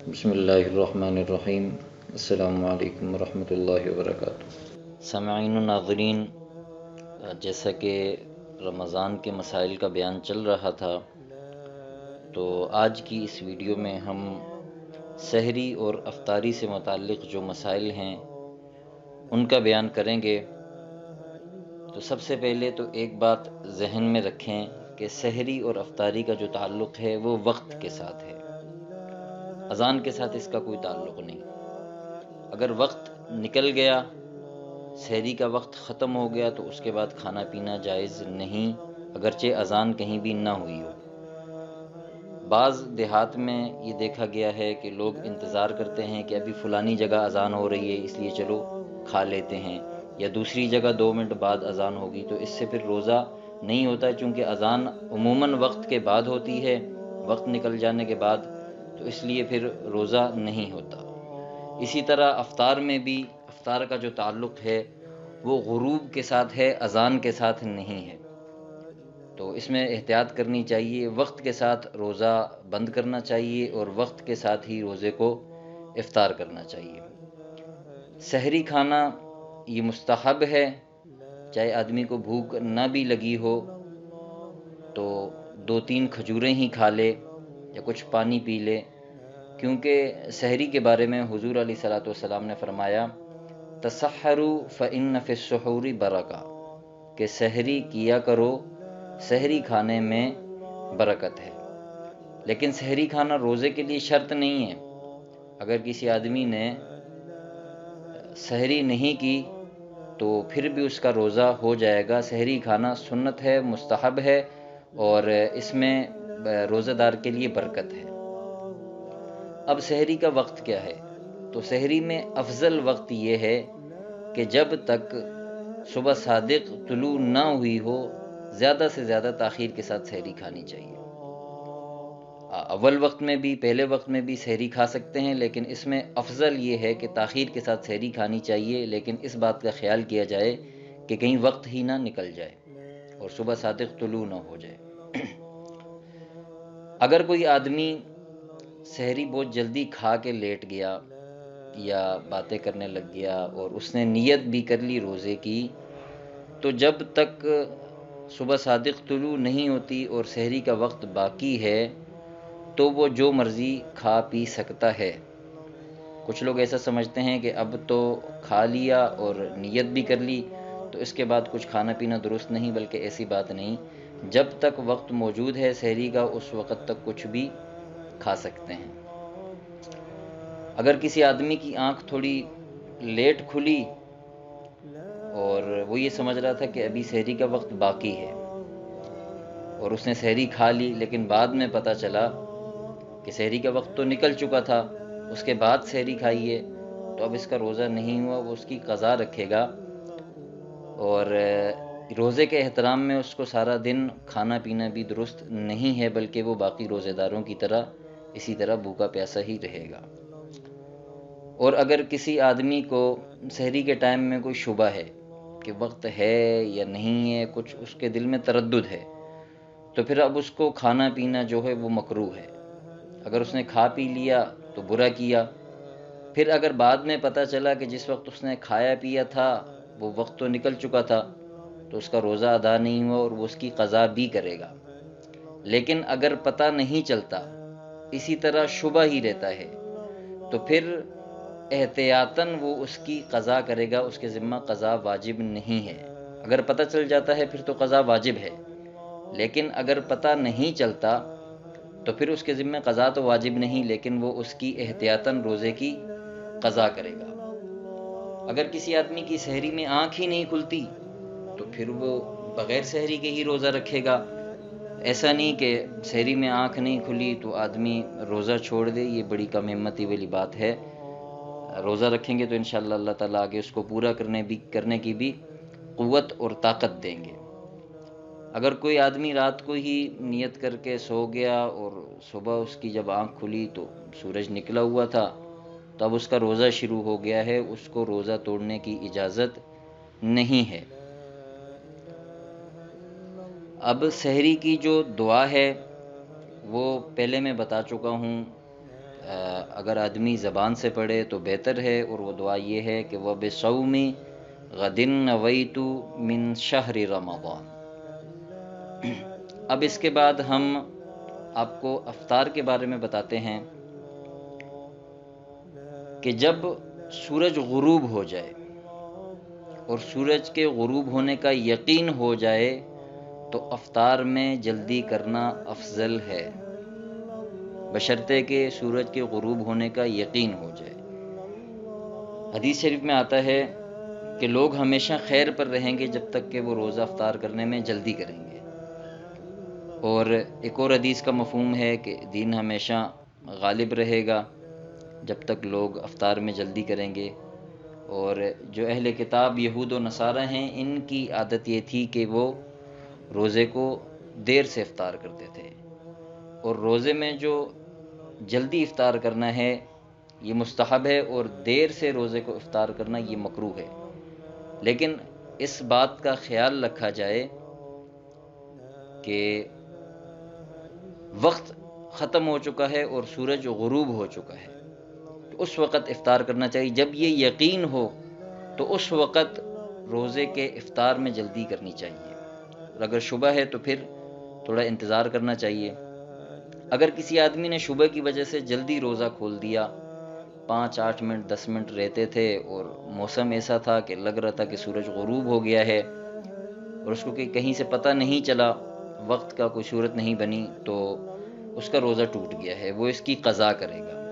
بسم اللہ الرحمن الرحیم۔ السلام علیکم ورحمۃ اللہ وبرکاتہ۔ سامعین و ناظرین، جیسا کہ رمضان کے مسائل کا بیان چل رہا تھا، تو آج کی اس ویڈیو میں ہم سحری اور افطاری سے متعلق جو مسائل ہیں ان کا بیان کریں گے۔ تو سب سے پہلے تو ایک بات ذہن میں رکھیں کہ سحری اور افطاری کا جو تعلق ہے وہ وقت کے ساتھ ہے، اذان کے ساتھ اس کا کوئی تعلق نہیں۔ اگر وقت نکل گیا، سحری کا وقت ختم ہو گیا، تو اس کے بعد کھانا پینا جائز نہیں، اگرچہ اذان کہیں بھی نہ ہوئی ہو۔ بعض دیہات میں یہ دیکھا گیا ہے کہ لوگ انتظار کرتے ہیں کہ ابھی فلانی جگہ اذان ہو رہی ہے، اس لیے چلو کھا لیتے ہیں، یا دوسری جگہ 2 منٹ بعد اذان ہوگی، تو اس سے پھر روزہ نہیں ہوتا، چونکہ اذان عموماً وقت کے بعد ہوتی ہے، وقت نکل جانے کے بعد، تو اس لیے پھر روزہ نہیں ہوتا۔ اسی طرح افطار میں بھی، افطار کا جو تعلق ہے وہ غروب کے ساتھ ہے، اذان کے ساتھ نہیں ہے، تو اس میں احتیاط کرنی چاہیے۔ وقت کے ساتھ روزہ بند کرنا چاہیے اور وقت کے ساتھ ہی روزے کو افطار کرنا چاہیے۔ سحری کھانا یہ مستحب ہے، چاہے آدمی کو بھوک نہ بھی لگی ہو تو 2-3 کھجوریں ہی کھا لے یا کچھ پانی پی لے، کیونکہ سحری کے بارے میں حضور علیہ الصلوۃ والسلام نے فرمایا تسحروا فإن فی السحور برکہ، کہ سحری کیا کرو، سحری کھانے میں برکت ہے۔ لیکن سحری کھانا روزے کے لیے شرط نہیں ہے۔ اگر کسی آدمی نے سحری نہیں کی تو پھر بھی اس کا روزہ ہو جائے گا۔ سحری کھانا سنت ہے، مستحب ہے، اور اس میں روزہ دار کے لیے برکت ہے۔ اب سحری کا وقت کیا ہے؟ تو سحری میں افضل وقت یہ ہے کہ جب تک صبح صادق طلوع نہ ہوئی ہو، زیادہ سے زیادہ تاخیر کے ساتھ سحری کھانی چاہیے۔ اول وقت میں بھی، پہلے وقت میں بھی سحری کھا سکتے ہیں، لیکن اس میں افضل یہ ہے کہ تاخیر کے ساتھ سحری کھانی چاہیے، لیکن اس بات کا خیال کیا جائے کہ کہیں وقت ہی نہ نکل جائے اور صبح صادق طلوع نہ ہو جائے۔ اگر کوئی آدمی سحری بہت جلدی کھا کے لیٹ گیا یا باتیں کرنے لگ گیا اور اس نے نیت بھی کر لی روزے کی، تو جب تک صبح صادق طلوع نہیں ہوتی اور سحری کا وقت باقی ہے تو وہ جو مرضی کھا پی سکتا ہے۔ کچھ لوگ ایسا سمجھتے ہیں کہ اب تو کھا لیا اور نیت بھی کر لی تو اس کے بعد کچھ کھانا پینا درست نہیں، بلکہ ایسی بات نہیں۔ جب تک وقت موجود ہے سحری کا، اس وقت تک کچھ بھی کھا سکتے ہیں۔ اگر کسی آدمی کی آنکھ تھوڑی لیٹ کھلی اور وہ یہ سمجھ رہا تھا کہ ابھی سحری کا وقت باقی ہے اور اس نے سحری کھا لی، لیکن بعد میں پتہ چلا کہ سحری کا وقت تو نکل چکا تھا، اس کے بعد سحری کھائی ہے، تو اب اس کا روزہ نہیں ہوا، وہ اس کی قضا رکھے گا، اور روزے کے احترام میں اس کو سارا دن کھانا پینا بھی درست نہیں ہے، بلکہ وہ باقی روزے داروں کی طرح اسی طرح بھوکا پیاسا ہی رہے گا۔ اور اگر کسی آدمی کو سحری کے ٹائم میں کوئی شبہ ہے کہ وقت ہے یا نہیں ہے، کچھ اس کے دل میں تردد ہے، تو پھر اب اس کو کھانا پینا جو ہے وہ مکروہ ہے۔ اگر اس نے کھا پی لیا تو برا کیا۔ پھر اگر بعد میں پتہ چلا کہ جس وقت اس نے کھایا پیا تھا وہ وقت تو نکل چکا تھا، تو اس کا روزہ ادا نہیں ہوا اور وہ اس کی قضا بھی کرے گا۔ لیکن اگر پتہ نہیں چلتا، اسی طرح شبہ ہی رہتا ہے، تو پھر احتیاطاً وہ اس کی قضا کرے گا، اس کے ذمہ قضا واجب نہیں ہے۔ اگر پتہ چل جاتا ہے پھر تو قضا واجب ہے، لیکن اگر پتہ نہیں چلتا تو پھر اس کے ذمہ قضا تو واجب نہیں، لیکن وہ اس کی احتیاطاً روزے کی قضا کرے گا۔ اگر کسی آدمی کی سحری میں آنکھ ہی نہیں کھلتی تو پھر وہ بغیر سحری کے ہی روزہ رکھے گا۔ ایسا نہیں کہ سحری میں آنکھ نہیں کھلی تو آدمی روزہ چھوڑ دے، یہ بڑی کم ہمتی والی بات ہے۔ روزہ رکھیں گے تو انشاءاللہ اللہ تعالیٰ آگے اس کو پورا کرنے کی بھی قوت اور طاقت دیں گے۔ اگر کوئی آدمی رات کو ہی نیت کر کے سو گیا اور صبح اس کی جب آنکھ کھلی تو سورج نکلا ہوا تھا، تو اب اس کا روزہ شروع ہو گیا ہے، اس کو روزہ توڑنے کی اجازت نہیں ہے۔ اب سحری کی جو دعا ہے وہ پہلے میں بتا چکا ہوں، اگر آدمی زبان سے پڑھے تو بہتر ہے، اور وہ دعا یہ ہے کہ وہ بِصَوْمِ غَدٍ نَوَيْتُ مِن شَهْرِ رَمَضان۔ اب اس کے بعد ہم آپ کو افطار کے بارے میں بتاتے ہیں کہ جب سورج غروب ہو جائے اور سورج کے غروب ہونے کا یقین ہو جائے تو افطار میں جلدی کرنا افضل ہے، بشرطے کہ سورج کے غروب ہونے کا یقین ہو جائے۔ حدیث شریف میں آتا ہے کہ لوگ ہمیشہ خیر پر رہیں گے جب تک کہ وہ روزہ افطار کرنے میں جلدی کریں گے، اور ایک اور حدیث کا مفہوم ہے کہ دین ہمیشہ غالب رہے گا جب تک لوگ افطار میں جلدی کریں گے۔ اور جو اہل کتاب یہود و نصارہ ہیں، ان کی عادت یہ تھی کہ وہ روزے کو دیر سے افطار کرتے تھے، اور روزے میں جو جلدی افطار کرنا ہے یہ مستحب ہے، اور دیر سے روزے کو افطار کرنا یہ مکروہ ہے۔ لیکن اس بات کا خیال رکھا جائے کہ وقت ختم ہو چکا ہے اور سورج غروب ہو چکا ہے تو اس وقت افطار کرنا چاہیے۔ جب یہ یقین ہو تو اس وقت روزے کے افطار میں جلدی کرنی چاہیے، اور اگر شبہ ہے تو پھر تھوڑا انتظار کرنا چاہیے۔ اگر کسی آدمی نے شبہ کی وجہ سے جلدی روزہ کھول دیا، 5-8 منٹ 10 منٹ رہتے تھے اور موسم ایسا تھا کہ لگ رہا تھا کہ سورج غروب ہو گیا ہے، اور اس کو کہ کہیں سے پتہ نہیں چلا، وقت کا کوئی صورت نہیں بنی، تو اس کا روزہ ٹوٹ گیا ہے، وہ اس کی قضا کرے گا۔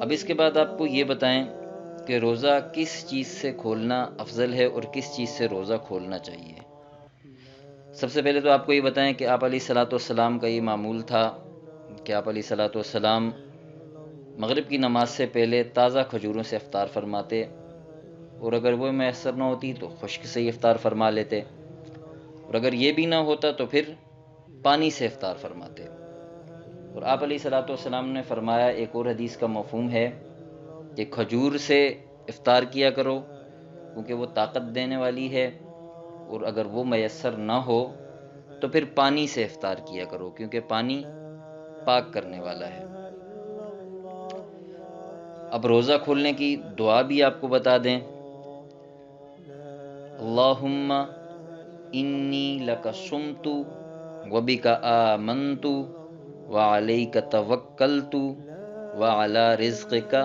اب اس کے بعد آپ کو یہ بتائیں کہ روزہ کس چیز سے کھولنا افضل ہے اور کس چیز سے روزہ کھولنا چاہیے۔ سب سے پہلے تو آپ کو یہ بتائیں کہ آپ علیہ الصلوۃ والسلام کا یہ معمول تھا کہ آپ علیہ الصلوۃ والسلام مغرب کی نماز سے پہلے تازہ کھجوروں سے افطار فرماتے، اور اگر وہ میسر نہ ہوتی تو خشک سے ہی افطار فرما لیتے، اور اگر یہ بھی نہ ہوتا تو پھر پانی سے افطار فرماتے۔ اور آپ علیہ الصلوۃ والسلام نے فرمایا، ایک اور حدیث کا مفہوم ہے کہ کھجور سے افطار کیا کرو کیونکہ وہ طاقت دینے والی ہے، اور اگر وہ میسر نہ ہو تو پھر پانی سے افطار کیا کرو کیونکہ پانی پاک کرنے والا ہے۔ اب روزہ کھولنے کی دعا بھی آپ کو بتا دیں، اللہم انی لک صمت وبک آمنت وعلیک توکلت وعلی رزقک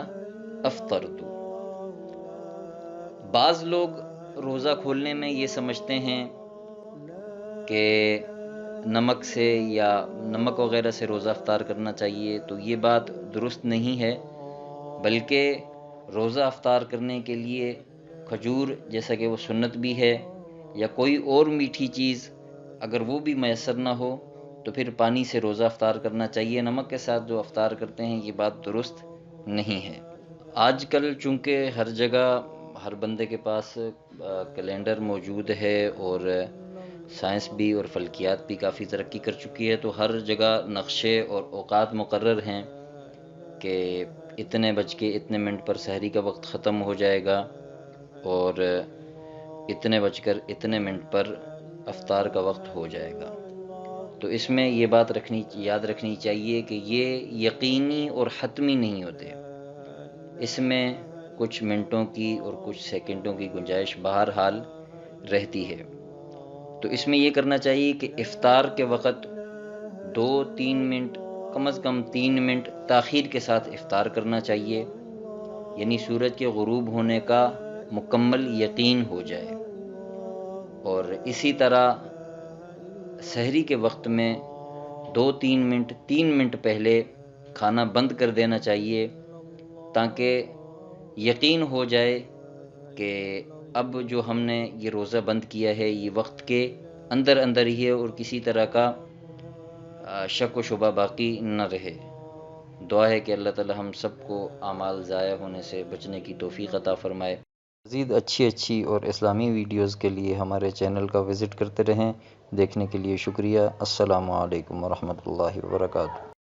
افطرت۔ بعض لوگ روزہ کھولنے میں یہ سمجھتے ہیں کہ نمک سے یا نمک وغیرہ سے روزہ افطار کرنا چاہیے، تو یہ بات درست نہیں ہے، بلکہ روزہ افطار کرنے کے لیے کھجور جیسا کہ وہ سنت بھی ہے، یا کوئی اور میٹھی چیز اگر وہ بھی میسر نہ ہو تو پھر پانی سے روزہ افطار کرنا چاہیے۔ نمک کے ساتھ جو افطار کرتے ہیں یہ بات درست نہیں ہے۔ آج کل چونکہ ہر جگہ ہر بندے کے پاس کیلنڈر موجود ہے، اور سائنس بھی اور فلکیات بھی کافی ترقی کر چکی ہے، تو ہر جگہ نقشے اور اوقات مقرر ہیں کہ اتنے بج کے اتنے منٹ پر سحری کا وقت ختم ہو جائے گا، اور اتنے بج کر اتنے منٹ پر افطار کا وقت ہو جائے گا۔ تو اس میں یہ بات یاد رکھنی چاہیے کہ یہ یقینی اور حتمی نہیں ہوتے، اس میں کچھ منٹوں کی اور کچھ سیکنڈوں کی گنجائش بہرحال رہتی ہے۔ تو اس میں یہ کرنا چاہیے کہ افطار کے وقت 2-3 منٹ، کم از کم 3 منٹ تاخیر کے ساتھ افطار کرنا چاہیے، یعنی سورج کے غروب ہونے کا مکمل یقین ہو جائے، اور اسی طرح سحری کے وقت میں 2-3 منٹ 3 منٹ پہلے کھانا بند کر دینا چاہیے تاکہ یقین ہو جائے کہ اب جو ہم نے یہ روزہ بند کیا ہے یہ وقت کے اندر اندر ہی ہے، اور کسی طرح کا شک و شبہ باقی نہ رہے۔ دعا ہے کہ اللہ تعالی ہم سب کو اعمال ضائع ہونے سے بچنے کی توفیق عطا فرمائے۔ مزید اچھی اور اسلامی ویڈیوز کے لیے ہمارے چینل کا وزٹ کرتے رہیں۔ دیکھنے کے لیے شکریہ۔ السلام علیکم ورحمۃ اللہ وبرکاتہ۔